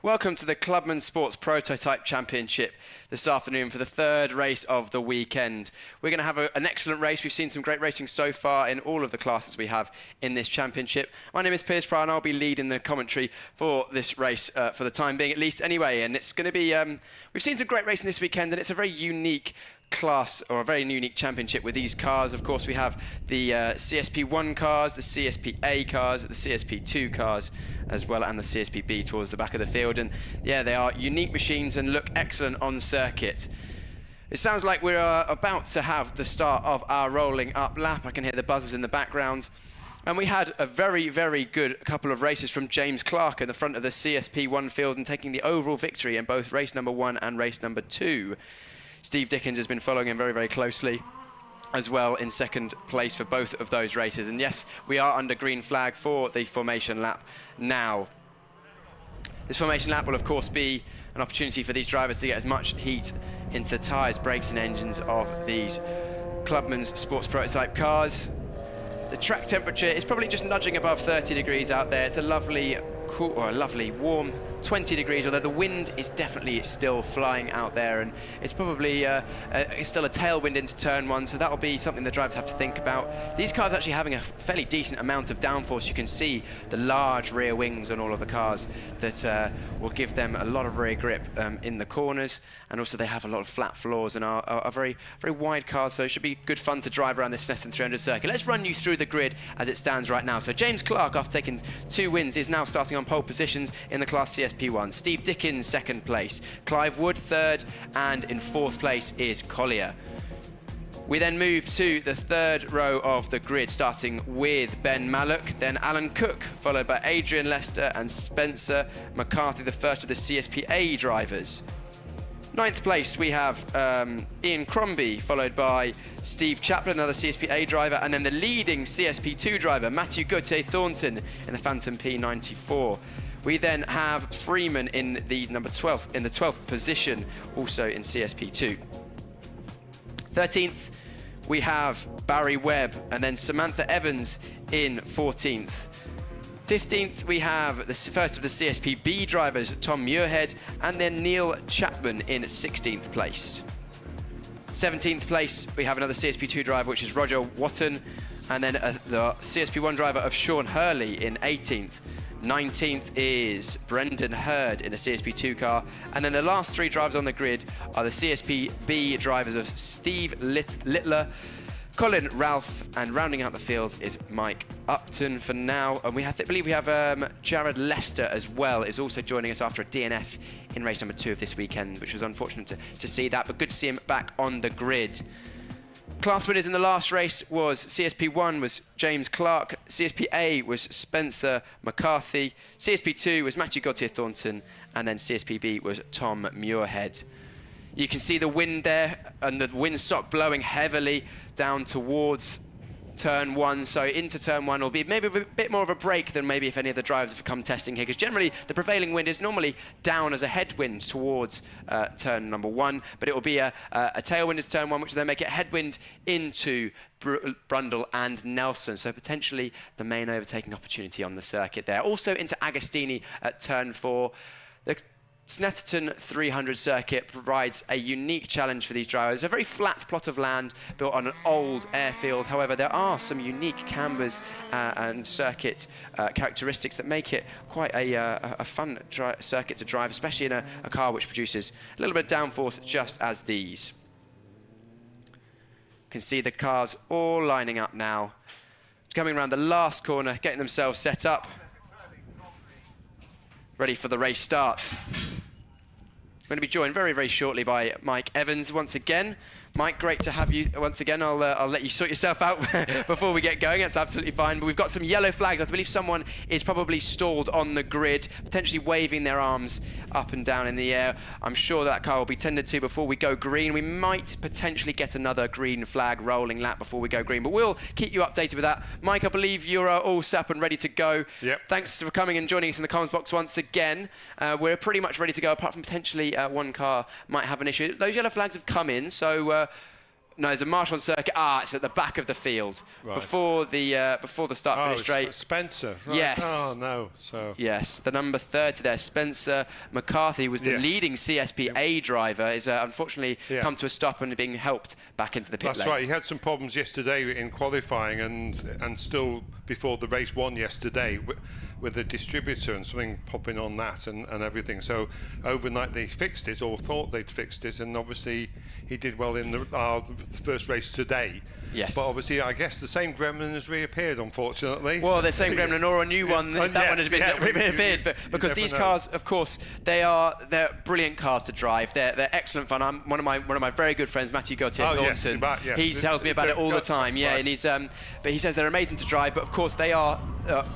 Welcome to the Clubmans Sports Prototype Championship this afternoon for the third race of the weekend. We're going to have an excellent race. We've seen some great racing so far in all of the classes we have in this championship. My name is Piers Pryor and I'll be leading the commentary for this race for the time being, at least anyway. And it's going to be, we've seen some great racing this weekend and it's a very unique class or a very unique championship with these cars. Of course, we have the CSP1 cars, the CSPA cars, the CSP2 cars as well, and the CSPB towards the back of the field. And yeah, they are unique machines and look excellent on circuit. It sounds like we're about to have the start of our rolling up lap. I can hear the buzzers in the background. And we had a very, very good couple of races from James Clark in the front of the CSP1 field and taking the overall victory in both race number 1 and race number 2. Steve Dickens has been following him very, very closely as well in second place for both of those races. And yes, we are under green flag for the formation lap now. This formation lap will of course be an opportunity for these drivers to get as much heat into the tyres, brakes and engines of these Clubmans Sports Prototype cars. The track temperature is probably just nudging above 30 degrees out there. It's a lovely cool, or a lovely warm 20 degrees, although the wind is definitely still flying out there, and it's probably it's still a tailwind into turn 1, so that'll be something the drivers have to think about. These cars actually having a fairly decent amount of downforce. You can see the large rear wings on all of the cars that will give them a lot of rear grip in the corners, and also they have a lot of flat floors and are very, very wide cars, so it should be good fun to drive around this Sneston 300 circuit. Let's run you through the grid as it stands right now. So James Clark, after taking 2 wins, is now starting on pole positions in the Class CSP1. Steve Dickens, 2nd place. Clive Wood, 3rd, and in 4th place is Collier. We then move to the 3rd row of the grid, starting with Ben Mallock, then Alan Cook, followed by Adrian Lester and Spencer McCarthy, the first of the CSPA drivers. 9th place, we have Ian Crombie, followed by Steve Chaplin, another CSPA driver, and then the leading CSP2 driver, Matthew Gauthier-Thornton, in the Phantom P94. We then have Freeman in the number 12th, in the 12th position, also in CSP2. 13th, we have Barry Webb, and then Samantha Evans in 14th. 15th, we have the first of the CSPB drivers, Tom Muirhead, and then Neil Chapman in 16th place. 17th place, we have another CSP2 driver, which is Roger Watton, and then the CSP1 driver of Sean Hurley in 18th. 19th is Brendan Hurd in a CSP2 car, and then the last 3 drivers on the grid are the CSPB drivers of Steve Littler, Colin Ralph, and rounding out the field is Mike Upton for now. And we believe we have Jared Lester as well, is also joining us after a DNF in race number 2 of this weekend, which was unfortunate to see that, but good to see him back on the grid. Class winners in the last race was CSP1 was James Clark, CSPA was Spencer McCarthy, CSP2 was Matthew Gauthier-Thornton, and then CSPB was Tom Muirhead. You can see the wind there, and the windsock blowing heavily down towards turn 1, so into turn 1 will be maybe a bit more of a break than maybe if any of the drivers have come testing here, because generally the prevailing wind is normally down as a headwind towards turn number 1, but it will be a tailwind as turn 1, which will then make it headwind into Brundle and Nelson, so potentially the main overtaking opportunity on the circuit there. Also into Agostini at turn 4. The Snetterton 300 circuit provides a unique challenge for these drivers. A very flat plot of land built on an old airfield. However, there are some unique cambers and circuit characteristics that make it quite a fun circuit to drive, especially in a car which produces a little bit of downforce just as these. You can see the cars all lining up now, coming around the last corner, getting themselves set up, ready for the race start. We're going to be joined very, very shortly by Mike Evans once again. Mike, great to have you once again. I'll let you sort yourself out before we get going. That's absolutely fine. But we've got some yellow flags. I believe someone is probably stalled on the grid, potentially waving their arms up and down in the air. I'm sure that car will be tended to before we go green. We might potentially get another green flag rolling lap before we go green, but we'll keep you updated with that. Mike, I believe you're all set up and ready to go. Yep. Thanks for coming and joining us in the comments box once again. We're pretty much ready to go, apart from potentially one car might have an issue. Those yellow flags have come in, so No, there's a marshal on circuit. It's at the back of the field, Right. before the start finish straight. Spencer. Right. Yes. Oh no. So. Yes, the number 30 there, Spencer McCarthy, was the leading CSPA driver. Is unfortunately come to a stop and being helped back into the pit lane. That's right. He had some problems yesterday in qualifying and still before the race one yesterday with the distributor and something popping on that and everything. So overnight they fixed it, or thought they'd fixed it, and obviously he did well in the first race today. Yes. But obviously, I guess the same gremlin has reappeared, unfortunately. Well, the same gremlin or a new one. That one has been reappeared. But because these cars, of course, they're brilliant cars to drive. They're excellent fun. One of my very good friends, Matthew Gauthier Thornton. Yes. He tells me about it all the time. Yeah, and he's but he says they're amazing to drive. But of course, they are.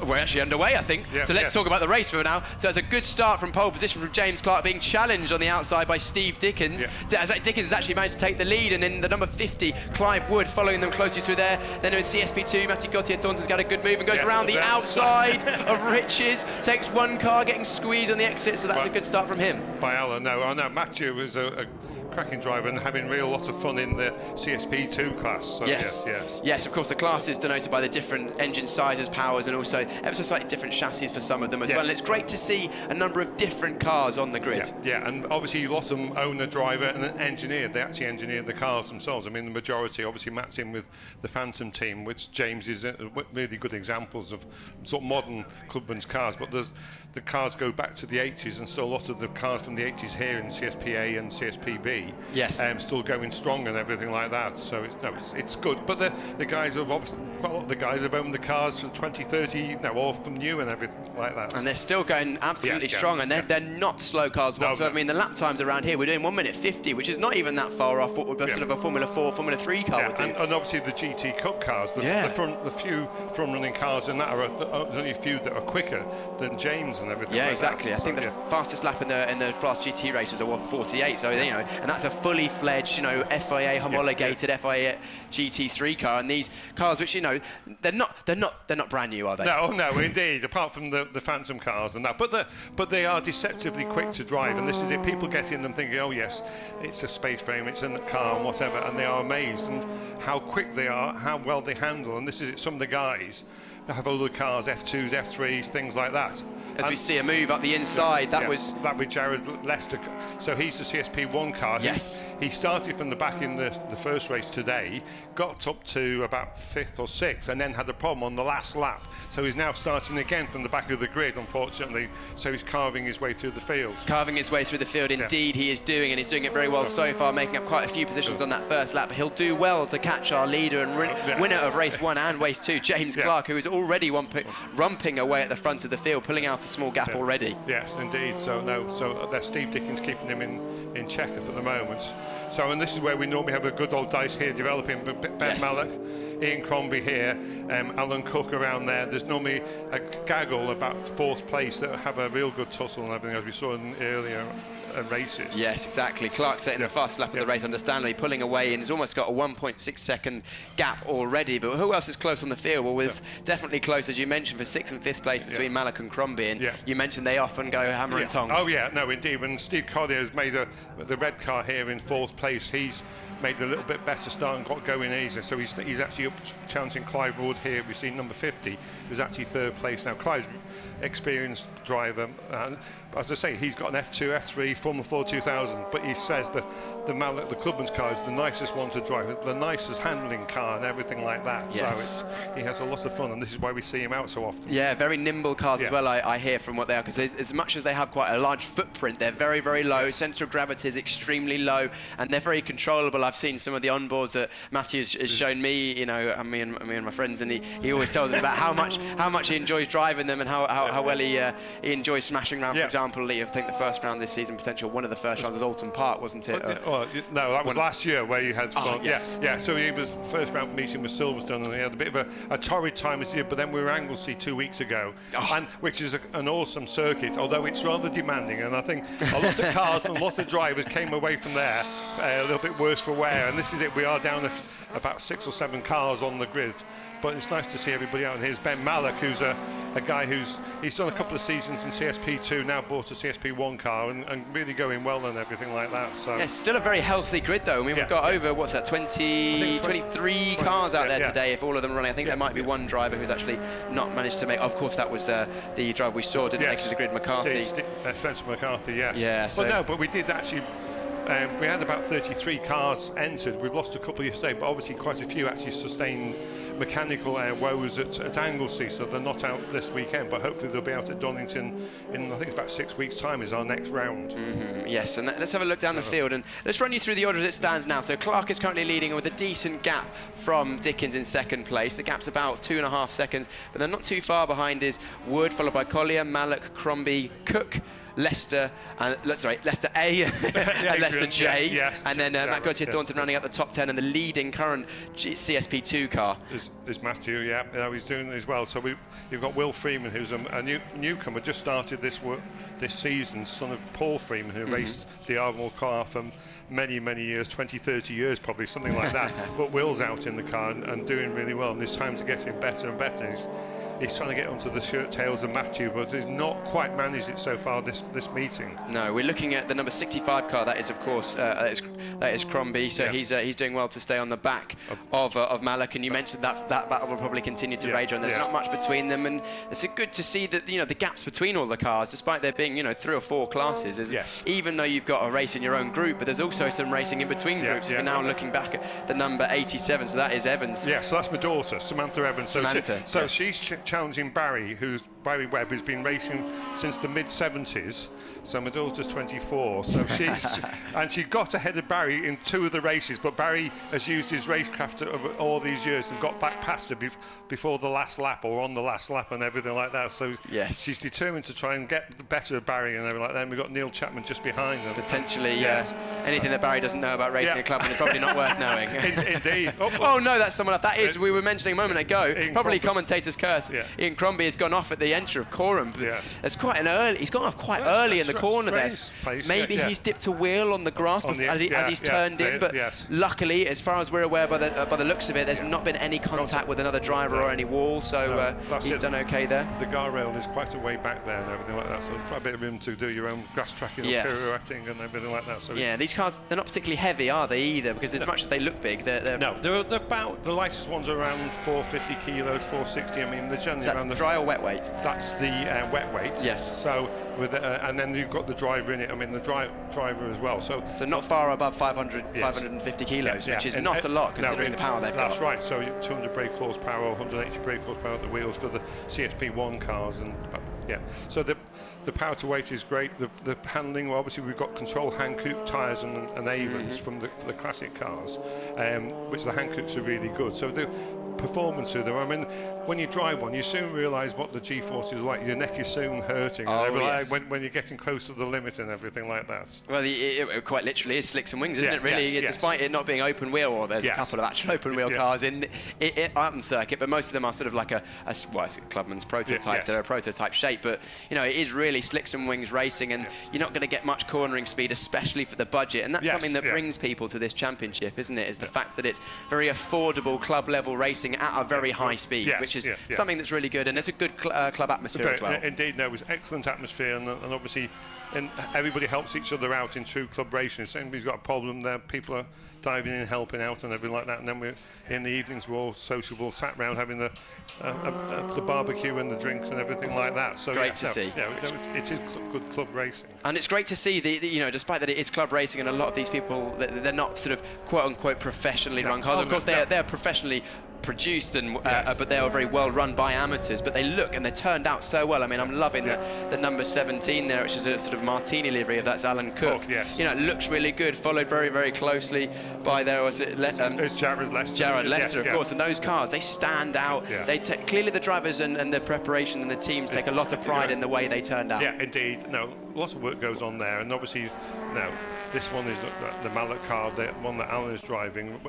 We're actually underway, I think. So let's talk about the race for now. So it's a good start from pole position from James Clark, being challenged on the outside by Steve Dickens. Dickens has actually managed to take the lead, and then the number 50, Clive Wood, following them closely through there. Then it was CSP2, Matthew Gauthier Thornton's got a good move and goes around the outside of Riches, takes one car, getting squeezed on the exit, so that's a good start from him. By Alan, no, Matthew was a cracking driver and having a lot of fun in the CSP2 class. So yes, of course, the class is denoted by the different engine sizes, powers, and also ever so slightly different chassis for some of them as well. And it's great to see a number of different cars on the grid. And obviously a lot of them own a driver and an engineer. They actually engineered the cars themselves. I mean, the majority, obviously Matt's in with the Phantom team, which James is really good examples of sort of modern Clubmans cars. But the cars go back to the 80s, and still a lot of the cars from the 80s here in CSPA and CSPB still going strong and everything like that. So it's good. But the guys have obviously, quite a lot of the guys have owned the cars for 20, 30, all from new and everything like that. And they're still going absolutely strong, and they're not slow cars whatsoever. I mean, the lap times around here, we're doing 1:50, which is not even that far off what would be sort of a Formula 4, Formula 3 car would do. And obviously the GT Cup cars, the few front-running cars in that there's only a few that are quicker than James and everything. Yeah, exactly. I think the fastest lap in the Fast GT races are 48. So and that's a fully fledged, FIA homologated FIA GT3 car. And these cars, which they're not brand new, are they? No, indeed. Apart from the Phantom cars and that, but they are deceptively quick to drive. And this is it. People get in them thinking, oh yes, it's a space frame, it's in the car and whatever, and they are amazed and how quick they are, how well they handle. And this is it. Some of the guys that have older cars, F2s, F3s, things like that. As we see a move up the inside, that was Jared Lester. So he's the CSP1 car. Yes. He started from the back in the first race today, got up to about 5th or 6th, and then had a problem on the last lap. So he's now starting again from the back of the grid, unfortunately. So he's carving his way through the field. Indeed, he is doing, and he's doing it very well so far, making up quite a few positions on that first lap. But he'll do well to catch our leader and winner of race 1 and race 2, James Clark, who is already rumping away at the front of the field, pulling out a small gap already. Yes, indeed. So that's Steve Dickens keeping him in check for the moment. So, and this is where we normally have a good old dice here developing. Ben Mallock, Ian Crombie here, Alan Cook around there. There's normally a gaggle about 4th place that have a real good tussle and everything, as we saw in earlier races. Yes, exactly. Clark setting the fast lap of the race, understandably pulling away, and has almost got a 1.6 second gap already. But who else is close on the field? Well, there's definitely close, as you mentioned, for 6th and 5th place between Mallock and Crombie. And you mentioned they often go hammer and tongs. Oh yeah, no, indeed. When Steve Collier has made the red car here in 4th place, he's made a little bit better start and got going easier. So he's actually up challenging Clive Wood here. We've seen number 50, who's actually 3rd place now. Clive's experienced driver. As I say, he's got an F2, F3, Formula 4 2000, but he says that the Clubmans car is the nicest one to drive, the nicest handling car and everything like that. Yes. So he has a lot of fun, and this is why we see him out so often. Yeah, very nimble cars as well, I hear from what they are, because as much as they have quite a large footprint, they're very, very low. Central gravity is extremely low, and they're very controllable. I've seen some of the onboards that Matthew has shown me, me and my friends, and he always tells us about how much he enjoys driving them and how well he enjoys smashing around. For example, I think the first round this season, one of the first rounds was Alton Park, wasn't it? No, that was last year where you had fun. Yes. Yeah. So he was first round meeting with Silverstone, and he had a bit of a torrid time this year. But then we were Anglesey 2 weeks ago, and which is an awesome circuit, although it's rather demanding. And I think a lot of cars and lots of drivers came away from there a little bit worse for wear. And this is it. We are down about 6 or 7 cars on the grid. but it's nice to see everybody out. And here's Ben Malek, who's a guy he's done a couple of seasons in CSP2, now bought a CSP1 car, and really going well and everything like that. So yeah, still a very healthy grid though. I mean, we've got over, what's that, 23 cars out there today, if all of them are running. I think there might be one driver who's actually not managed to make. Of course, that was the driver we saw didn't make it to the grid, McCarthy. Spencer McCarthy, yes. Yeah. So but we did actually. We had about 33 cars entered. We've lost a couple yesterday, but obviously quite a few actually sustained mechanical woes at Anglesey, so they're not out this weekend, but hopefully they'll be out at Donington in, I think it's about 6 weeks' time is our next round. Yes, and let's have a look down the field, and let's run you through the order as it stands now. So Clark is currently leading with a decent gap from Dickens in second place. The gap's about 2.5 seconds, but they're not too far behind is Wood, followed by Collier, Mallock, Crombie, Cook, Leicester, Leicester A and Leicester J, and then Matt Gauthier Thornton running up the top 10, and the leading current CSP2 car is Matthew. He's doing as well. So you've got Will Freeman, who's a newcomer, just started this season, son of Paul Freeman, who raced the Ardmore car for many years, 20-30 years probably, something like that. But Will's out in the car and doing really well, and his times are getting better and better. He's trying to get onto the shirt tails of Matthew, but he's not quite managed it so far this meeting. No, we're looking at the number 65 car. That is, of course, that is Crombie. So he's doing well to stay on the back of Mallock. And you mentioned that battle will probably continue to rage on. There's not much between them, and it's good to see that the gaps between all the cars, despite there being 3 or 4 classes, even though you've got a race in your own group, but there's also some racing in between groups. We're now looking back at the number 87. So that is Evans. Yeah, so that's my daughter, Samantha Evans. So she's challenging Barry Webb, who's been racing since the mid-70s. So my daughter's 24, so she got ahead of Barry in 2 of the races, but Barry has used his racecraft over all these years and got back past her before the last lap, or on the last lap and everything like that. So she's determined to try and get the better of Barry and everything like that. And we've got Neil Chapman just behind them. Potentially, anything that Barry doesn't know about racing a Clubman is probably not worth knowing. Indeed. Oh no, that's someone else. That is, we were mentioning a moment ago, probably commentator's curse. Ian Crombie has gone off at the entry of Coram. It's quite an early. He's gone off quite early in the corner there. Maybe he's dipped a wheel on the grass as he's turned in, but luckily, as far as we're aware by the looks of it, there's not been any contact with another driver or any wall, so he's done okay there. The guardrail is quite a way back there and everything like that, so quite a bit of room to do your own grass tracking and pirouetting and everything like that. So these cars, they're not particularly heavy, are they, either? Because as much as they look big, they're about, the lightest ones are around 450 kilos, 460. I mean, they're generally around the dry or wet weight. That's the wet weight. Yes. So and then you've got the driver in it. I mean, the driver as well. So not far above 550 kilos, which is not a lot considering the power they've got. That's right. So 200 brake horsepower, 180 brake horsepower at the wheels for the CSP1 cars, and So the power to weight is great. The handling, well, obviously we've got control hand coupe tyres and Avons from the classic cars, which the hand coupes are really good. So the performance of them, I mean, when you drive one, you soon realise what the G-force is like. Your neck is soon hurting when you're getting close to the limit and everything like that. Well, it quite literally is slicks and wings, isn't it? Really, despite it not being open wheel, or there's a couple of actual open wheel cars in Arden Circuit, but most of them are sort of like it's Clubman's prototypes. They're a prototype shape, but it is really slicks and wings racing, and you're not going to get much cornering speed, especially for the budget, and that's something that brings people to this championship, isn't it? Is the fact that it's very affordable club level racing at a very high speed, which is something that's really good, and it's a good club atmosphere as well. Indeed, it was excellent atmosphere, and obviously everybody helps each other out in true club racing. If anybody's got a problem there, people are diving in, helping out and everything like that, and then in the evenings we're all sociable, sat around having the barbecue and the drinks and everything like that. So great to see. It is good club racing, and it's great to see despite that it is club racing, and a lot of these people, they're not sort of quote unquote professionally run cars. Of course, they're professionally produced, and but they are very well run by amateurs, but they look and they're turned out so well. I mean, I'm loving the number 17 there, which is a sort of martini livery of that's Alan Cook. It looks really good, followed very, very closely by it's Jared Lester. Of course, and those cars, they stand out. They clearly the drivers and the preparation and the teams take a lot of pride in the way they turned out. Indeed. Lots of work goes on there, and obviously this one is the Mallet car, the one that Alan is driving.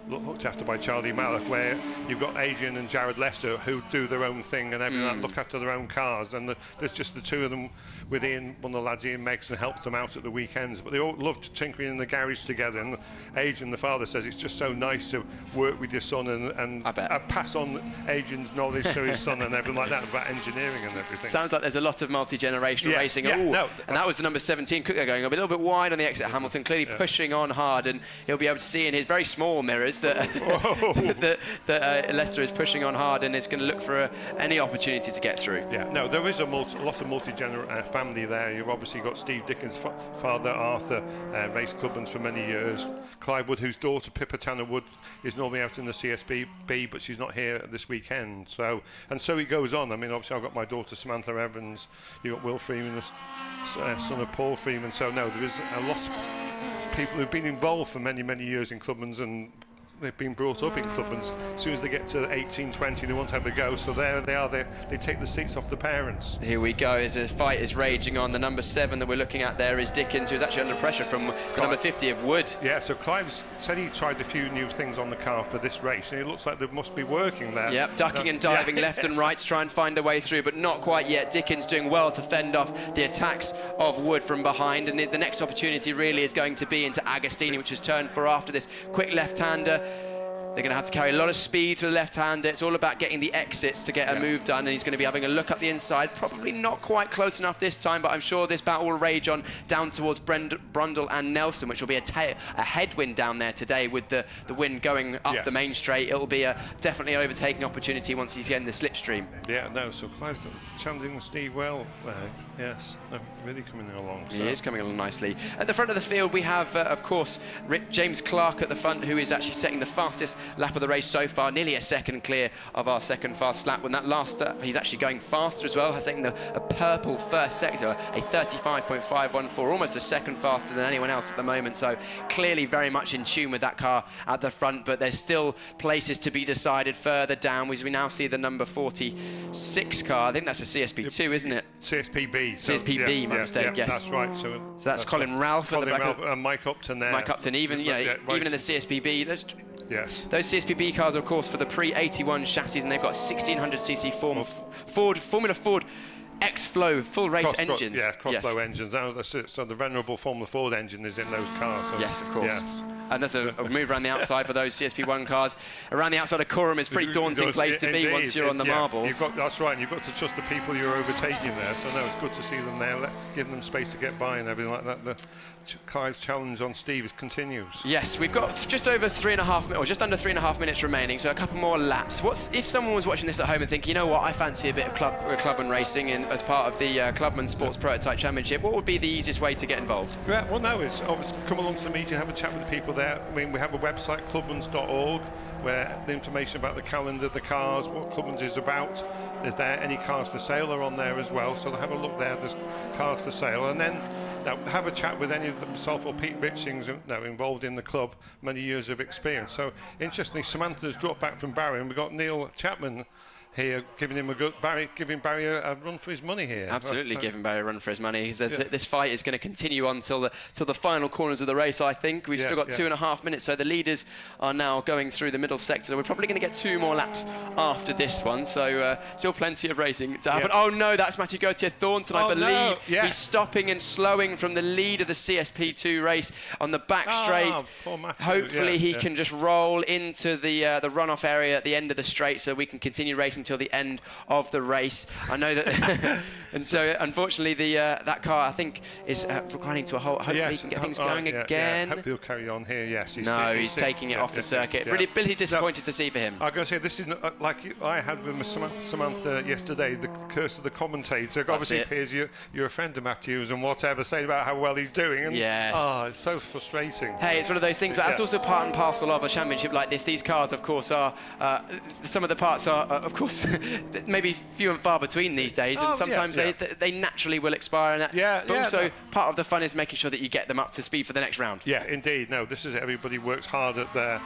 looked after by Charlie Malloch, where you've got Adrian and Jared Lester who do their own thing and everything, look after their own cars, and there's just the two of them with Ian, one of the lads, Ian Megson, helps them out at the weekends, but they all love tinkering in the garage together. And Adrian, the father, says it's just so nice to work with your son and pass on Adrian's knowledge to his son and everything like that about engineering and everything. Sounds like there's a lot of multi-generational racing. And that was the number 17 Cook going a little bit wide on the exit. Hamilton clearly pushing on hard, and he'll be able to see in his very small mirrors that that Leicester is pushing on hard and is going to look for any opportunity to get through. Yeah, no, there is a lot of multi-generational family there. You've obviously got Steve Dickens' father, Arthur, raced Clubmans for many years. Clive Wood, whose daughter Pippa Tanner Wood is normally out in the CSPB, but she's not here this weekend. So it goes on. I mean, obviously I've got my daughter Samantha Evans. You've got Will Freeman, the son of Paul Freeman. So no, there is a lot of people who've been involved for many, many years in Clubmans, and they've been brought up in Clubmans. As soon as they get to 18, 20, they want to have a go. So there they are. They take the seats off the parents. Here we go as a fight is raging on. The number 7 that we're looking at there is Dickens, who's actually under pressure from the number 50 of Wood. Yeah, so Clive said he tried a few new things on the car for this race, and it looks like they must be working there. Yep, ducking and diving left and right to try and find a way through, but not quite yet. Dickens doing well to fend off the attacks of Wood from behind, and the next opportunity really is going to be into Agostini, which has turned for after this quick left-hander. They're going to have to carry a lot of speed through the left-hander. It's all about getting the exits to get a move done, and he's going to be having a look up the inside. Probably not quite close enough this time, but I'm sure this battle will rage on down towards Brundle and Nelson, which will be a headwind down there today with the wind going up the main straight. It'll be a definitely overtaking opportunity once he's in the slipstream. Yeah, no, so Clive's challenging Steve well. Yes, no, really coming along. So. He is coming along nicely. At the front of the field, we have, of course, James Clark at the front, who is actually setting the fastest lap of the race so far, nearly a second clear of our second fast lap. When that last lap, he's actually going faster as well, has taken a purple first sector, a 35.514, almost a second faster than anyone else at the moment. So clearly very much in tune with that car at the front, but there's still places to be decided further down. We now see the number 46 car. I think that's a CSP2, isn't it? CSPB. CSPB, my mistake, yes. That's right. So that's Colin Ralph at the back. And Mike Upton there. Mike Upton, even in the CSPB. Yes. Those CSPB cars are, of course, for the pre-81 chassis, and they've got 1600cc Formula Ford X-Flow full race engines. Cross-flow engines. Oh, that's it. So the venerable Formula Ford engine is in those cars. So yes, of course. Yes. And there's a move around the outside for those CSP1 cars. Around the outside of Coram is a pretty daunting place to be once you're on the marbles. That's right, and you've got to trust the people you're overtaking there. So no, it's good to see them there, giving them space to get by and everything like that. Clive's challenge on Steve continues. Yes, we've got just over 3.5 minutes, or just under 3.5 minutes remaining, so a couple more laps. If someone was watching this at home and thinking, you know what, I fancy a bit of clubman racing as part of the Clubmans Sports Prototype Championship, what would be the easiest way to get involved? Yeah, well, no, it's obviously come along to the meeting, have a chat with the people there. I mean, we have a website, clubmans.org, where the information about the calendar, the cars, what Clubmans is about, is there. Any cars for sale are on there as well, so have a look there. There's cars for sale, and then have a chat with any of them, myself or Pete Richings, involved in the club, many years of experience. So interestingly, Samantha's dropped back from Barry, and we've got Neil Chapman here giving Barry a run for his money here. Absolutely, giving Barry a run for his money. This fight is going to continue on till the final corners of the race, I think. We've still got 2.5 minutes, so the leaders are now going through the middle sector. We're probably going to get 2 more laps after this one, so still plenty of racing to happen. Oh no, that's Matthew Gauthier Thornton, I believe. No. He's stopping and slowing from the lead of the CSP2 race on the back straight. Poor Matthew. Hopefully he can just roll into the runoff area at the end of the straight so we can continue racing until the end of the race. I know that and so unfortunately that car I think is grinding to a halt. Hopefully he can get things going again. Hopefully he'll carry on here. Yes, he's taking it off the circuit. Really disappointed to see for him. I'm going to say this is like I had with Samantha yesterday, the curse of the commentator. Obviously it appears you're a friend of Matthews and whatever, saying about how well he's doing, and it's so frustrating. Hey, it's one of those things, but that's also part and parcel of a championship like this. These cars, of course, are some of the parts are of course maybe few and far between these days, and sometimes they naturally will expire. And but also part of the fun is making sure that you get them up to speed for the next round. Yeah, indeed. No, this is everybody works hard at their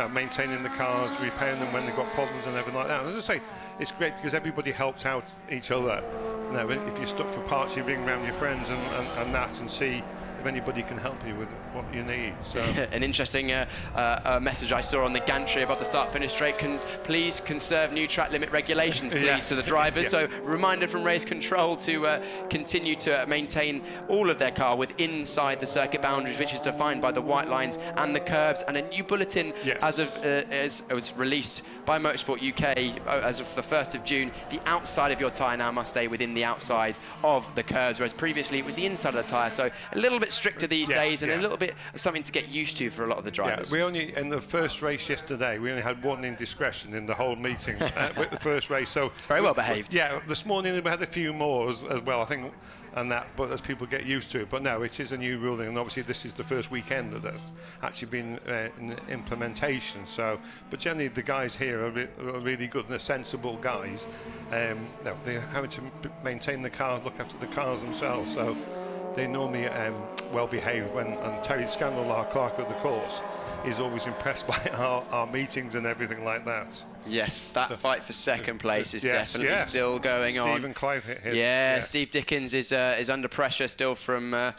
maintaining the cars, repairing them when they've got problems and everything like that. And as I say, it's great because everybody helps out each other. If you're stuck for parts, you bring around your friends and that and see if anybody can help you with what you need. So an interesting message I saw on the gantry above the start-finish straight. Please conserve new track limit regulations, please, to the drivers. So reminder from race control to continue to maintain all of their car inside the circuit boundaries, which is defined by the white lines and the curbs. And a new bulletin as it was released by Motorsport UK as of the 1st of June, the outside of your tyre now must stay within the outside of the curbs, whereas previously it was the inside of the tyre. So a little bit stricter these days, and a little bit of something to get used to for a lot of the drivers. We only, in the first race yesterday, we only had one indiscretion in the whole meeting with the first race. So very well behaved. Yeah, this morning we had a few more as well, I think, and that, but as people get used to it. But no, it is a new ruling, and obviously this is the first weekend that's actually been in implementation. So, but generally the guys here are really good and are sensible guys. No, they're having to maintain the cars, look after the cars themselves. So they normally well behaved and Terry Scandal, our clerk of the course, is always impressed by our meetings and everything like that. Yes, that fight for second place is definitely still going on. Steve and Clive here. Yeah, Steve Dickens is under pressure still from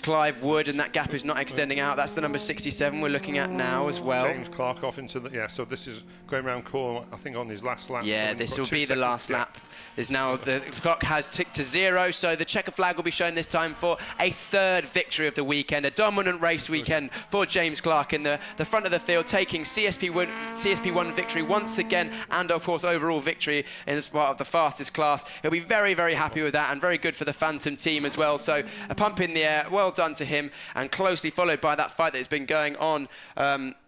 Clive Wood, and that gap is not extending out. That's the number 67 we're looking at now as well. James Clark off into the so this is going around corner, I think, on his last lap. Yeah, this will be the last lap. There's now the clock has ticked to 0, so the checker flag will be shown this time for a third victory of the weekend. A dominant race weekend for James Clark in the front of the field, taking CSP1 victory once again, and of course overall victory in this part of the fastest class. He'll be very, very happy with that, and very good for the Phantom team as well. So a pump in the air, well done to him, and closely followed by that fight that's been going on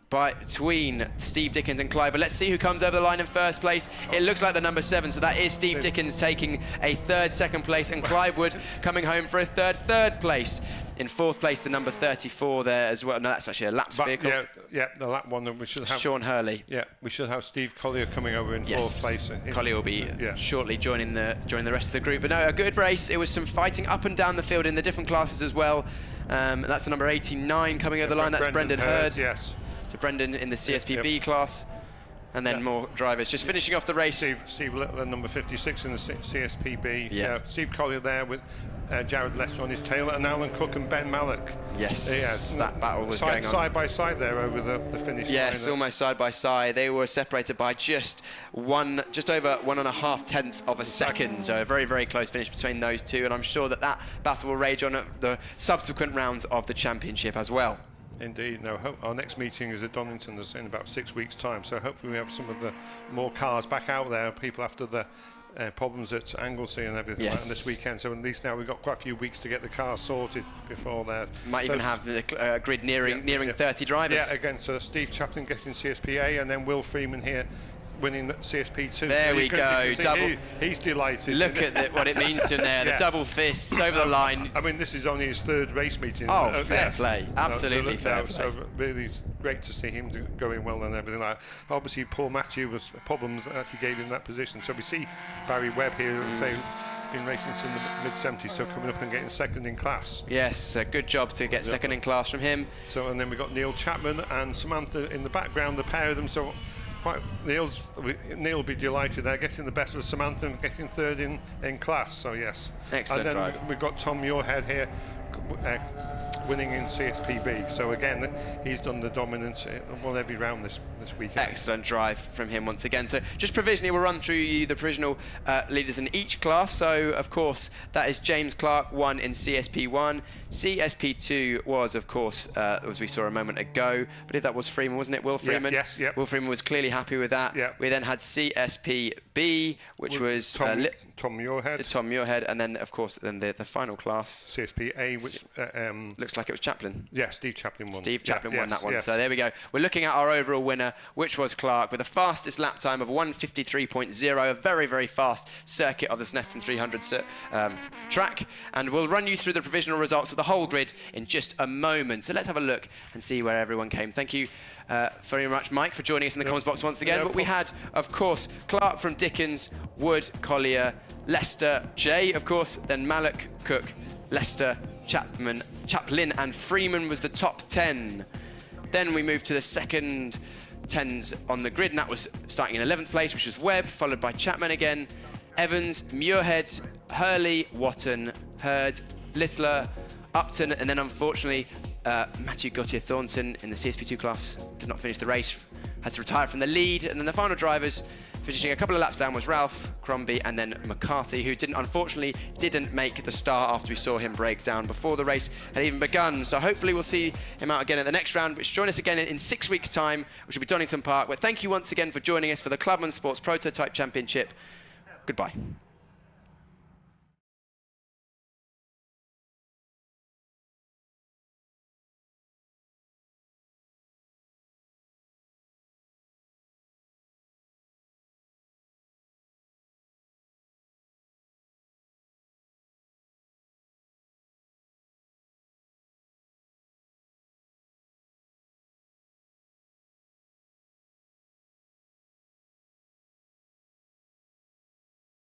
between Steve Dickens and Clive. But let's see who comes over the line in first place. It looks like the number 7, so that is Steve Dickens taking a second place, and Clive Wood coming home for a third place. In fourth place, the number 34 there as well. No, that's actually a laps vehicle. Yeah, the lap one. We should have Sean Hurley. Yeah, we should have Steve Collier coming over in fourth place. Collier will be shortly joining the rest of the group. But no, a good race. It was some fighting up and down the field in the different classes as well. That's the number 89 coming over the line. That's Brendan Hurd. Yes. So Brendan in the CSPB class. And then more drivers. Just finishing off the race. Steve Little, number 56 in the CSPB. Yeah. Steve Collier there with Jared Lester on his tail, and Alan Cook and Ben Mallock. Yes, that battle was going on. Side by side there over the finish line. Yes, almost side by side. They were separated by just over 1.5 tenths of a second. So a very, very close finish between those two. And I'm sure that battle will rage on at the subsequent rounds of the championship as well. Indeed. No, our next meeting is at Donington in about 6 weeks' time. So hopefully we have some of the more cars back out there, people after the problems at Anglesey and everything like that this weekend. So at least now we've got quite a few weeks to get the cars sorted before that. Might even have the grid nearing 30 drivers. Yeah, against Steve Chaplin getting CSPA, and then Will Freeman here winning CSP2. There we go. Double. He's delighted. Look at what it means to him there. The double fists over the line. I mean, this is only his third race meeting. Oh, fair play. Absolutely fair play. So really great to see him going well and everything like that. Obviously, Paul Matthew was problems that actually gave him that position. So we see Barry Webb here, been racing since the mid-70s, so coming up and getting second in class. Yes, a good job to get second in class from him. So, and then we've got Neil Chapman and Samantha in the background, the pair of them. So Neil will be delighted there, getting the better of Samantha and getting third in class. So yes, excellent. And then we've got Tom Muirhead here, winning in CSPB. So again, he's done the dominance, won every round this weekend. Excellent drive from him once again. So just provisionally, we'll run through the provisional leaders in each class. So of course, that is James Clark, won in CSP1. CSP2 was, of course, as we saw a moment ago, I believe that was Freeman, wasn't it? Will Freeman? Yes. Will Freeman was clearly happy with that. We then had CSPB, which was Tom Muirhead, and then of course the final class CSPA, which looks like it was Chaplin. Yeah, Steve Chaplin won. Steve Chaplin won that one. Yes. So there we go. We're looking at our overall winner, which was Clark, with the fastest lap time of 1:53.0, a very, very fast circuit of the Snetterton 300 track. And we'll run you through the provisional results of the whole grid in just a moment. So let's have a look and see where everyone came. Thank you very much, Mike, for joining us in the comments box once again. But we had, of course, Clark from Dickens, Wood, Collier, Lester, Jay, of course, then Mallock, Cook, Lester, Chaplin and Freeman was the top 10. Then we moved to the second 10s on the grid, and that was starting in 11th place, which was Webb, followed by Chapman again, Evans, Muirhead, Hurley, Watton, Hurd, Littler, Upton, and then unfortunately Matthew Gauthier-Thornton in the CSP2 class did not finish the race, had to retire from the lead. And then the final drivers finishing a couple of laps down was Ralph, Crombie, and then McCarthy, who unfortunately didn't make the start after we saw him break down before the race had even begun. So hopefully we'll see him out again at the next round, which join us again in 6 weeks' time, which will be Donington Park. But thank you once again for joining us for the Clubmans Sports Prototype Championship. Goodbye.